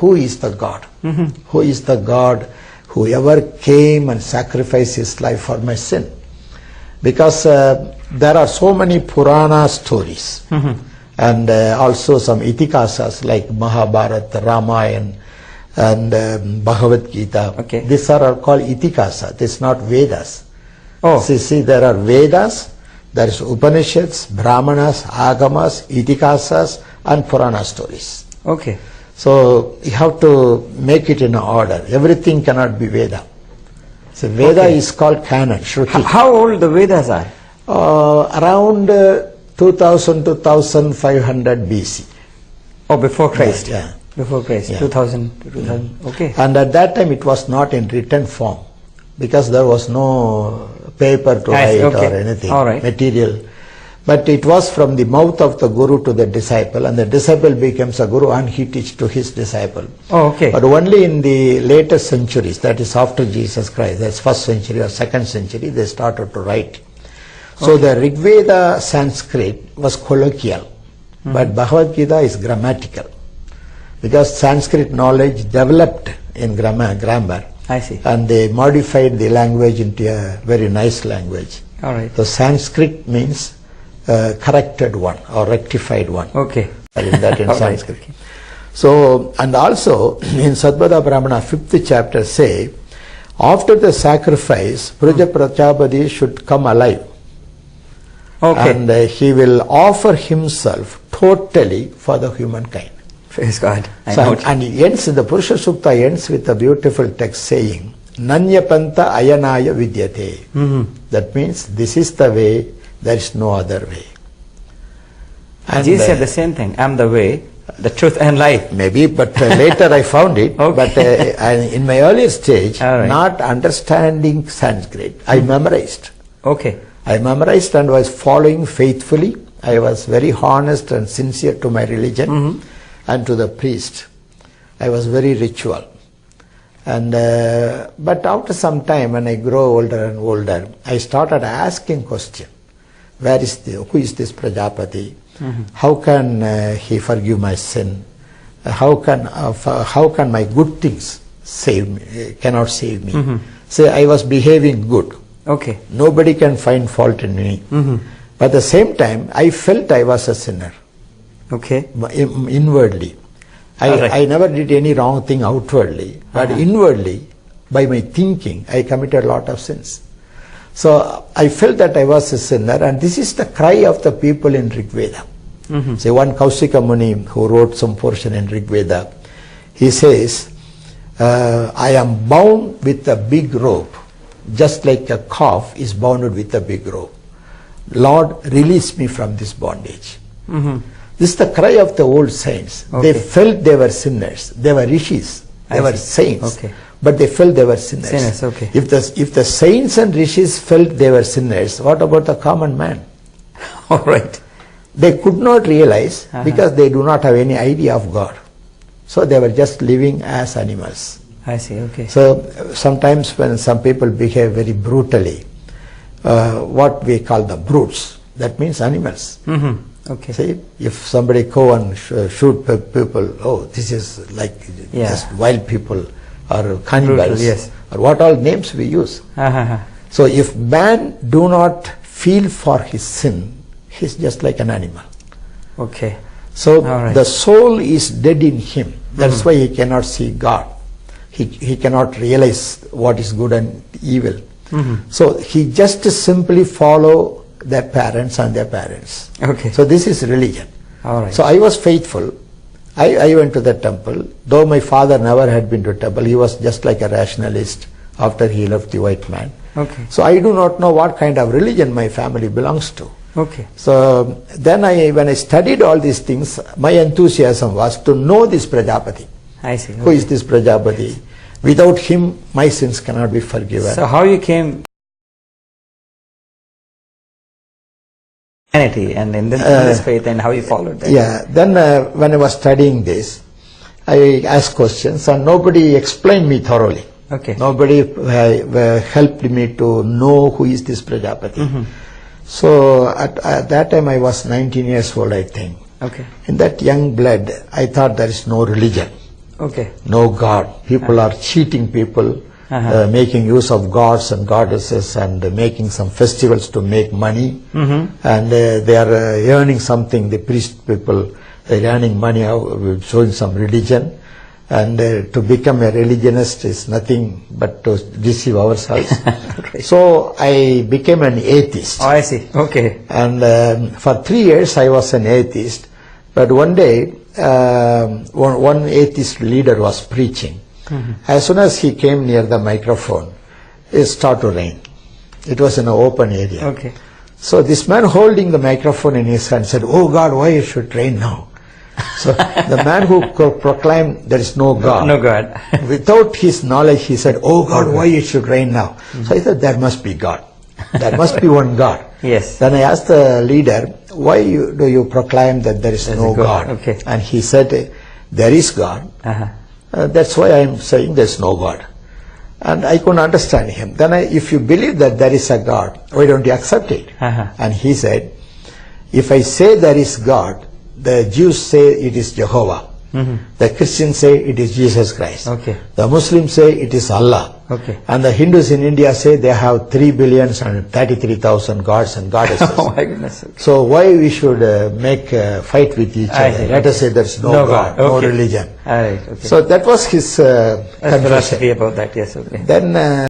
who is the God? Who is the God who ever came and sacrificed his life for my sin? Because there are so many Purana stories and also some Itikasas like Mahabharata, Ramayana and Bhagavad Gita. Okay. These are called Itikasa. This is not Vedas. Oh. See, there are Vedas, there is Upanishads, Brahmanas, Agamas, Itikasas and Purana stories. Okay. So you have to make it in order. Everything cannot be Veda. So Veda is called canon, Shruti. How old the Vedas are? Around 2000 to 1500 BC. Oh, before Christ. Yeah. Before Christ. Yeah. 2000. Okay. And at that time it was not in written form because there was no paper to write or anything, material. But it was from the mouth of the Guru to the disciple, and the disciple becomes a Guru and he teaches to his disciple. Oh, okay. But only in the later centuries, that is after Jesus Christ, that's first century or second century, they started to write. So the Rig Veda Sanskrit was colloquial, but Bhagavad Gita is grammatical. Because Sanskrit knowledge developed in grammar. I see. And they modified the language into a very nice language. All right. So Sanskrit means corrected one or rectified one. Okay. In that in Sanskrit. Right. Okay. So, and also in Sadbhada Brahmana 5th chapter say, after the sacrifice, Prajapati should come alive. Okay. And he will offer himself totally for the humankind. Praise God. And he ends, the Purusha Sukta ends with a beautiful text saying, Nanyapanta ayanaya vidyate. That means this is the way, there is no other way. And Jesus said the same thing, I am the way, the truth and life. Maybe, but later I found it. But in my earlier stage, not understanding Sanskrit, I memorized. Okay. I memorized and was following faithfully. I was very honest and sincere to my religion and to the priest. I was very ritual. And but after some time, when I grow older and older, I started asking question: who is this Prajapati? How can he forgive my sin? How can my good things save me? Cannot save me. Say I was behaving good. Okay. Nobody can find fault in me. But at the same time, I felt I was a sinner. Okay. Inwardly. I never did any wrong thing outwardly, but inwardly, by my thinking, I committed a lot of sins. So I felt that I was a sinner, and this is the cry of the people in Rig Veda. Say one Kausika Muni who wrote some portion in Rig Veda, he says, I am bound with a big rope, just like a calf is bounded with a big rope. Lord, release me from this bondage. This is the cry of the old saints. They felt they were sinners. They were rishis. They were saints. But they felt they were sinners. If the saints and rishis felt they were sinners, what about the common man? All right. They could not realize because they do not have any idea of God. So they were just living as animals. I see, okay. So sometimes when some people behave very brutally, what we call the brutes, that means animals. Okay. See, if somebody go and shoot people, oh, this is like just wild people or cannibals, brutal, or what all names we use. So if man do not feel for his sin, he's just like an animal. Okay. So the soul is dead in him. That's why he cannot see God. He cannot realize what is good and evil. So he just simply follow their parents and their parents. Okay. So this is religion. All right. So I was faithful. I went to the temple. Though my father never had been to temple, he was just like a rationalist after he left the white man. Okay. So I do not know what kind of religion my family belongs to. Okay. So then when I studied all these things, my enthusiasm was to know this Prajapati. I see. Okay. Who is this Prajapati? Without him, my sins cannot be forgiven. So how you came and in this faith and how you followed that? Yeah, then when I was studying this, I asked questions and nobody explained me thoroughly. Okay. Nobody helped me to know who is this Prajapati. So at that time I was 19 years old, I think. Okay. In that young blood, I thought there is no religion. Okay. No God. People are cheating people, making use of gods and goddesses and making some festivals to make money. And they are earning something, the priest people, they are earning money out, showing some religion. And to become a religionist is nothing but to deceive ourselves. Right. So I became an atheist. Oh, I see. Okay. And for 3 years I was an atheist. But one day, one atheist leader was preaching. As soon as he came near the microphone, it started to rain. It was in an open area. Okay. So this man holding the microphone in his hand said, "Oh God, why it should rain now?" So the man who proclaimed there is no God, No God. without his knowledge, he said, "Oh God, why it should rain now?" So I thought, there must be God. There must be one God. Yes. Then I asked the leader, "Why do you proclaim that there is no God?" Okay. And he said, "There is God. That's why I am saying there is no God." And I couldn't understand him. Then if you believe that there is a God, why don't you accept it? And he said, "If I say there is God, the Jews say it is Jehovah. The Christians say it is Jesus Christ. Okay. The Muslims say it is Allah. Okay. And the Hindus in India say they have 3,033,000 gods and goddesses. Oh my goodness. Okay. So why we should make a fight with each I other? see. Let us say there is no God, no Okay. religion." All right. Okay. So that was his That's conclusion. philosophy about that. Yes. Okay. Then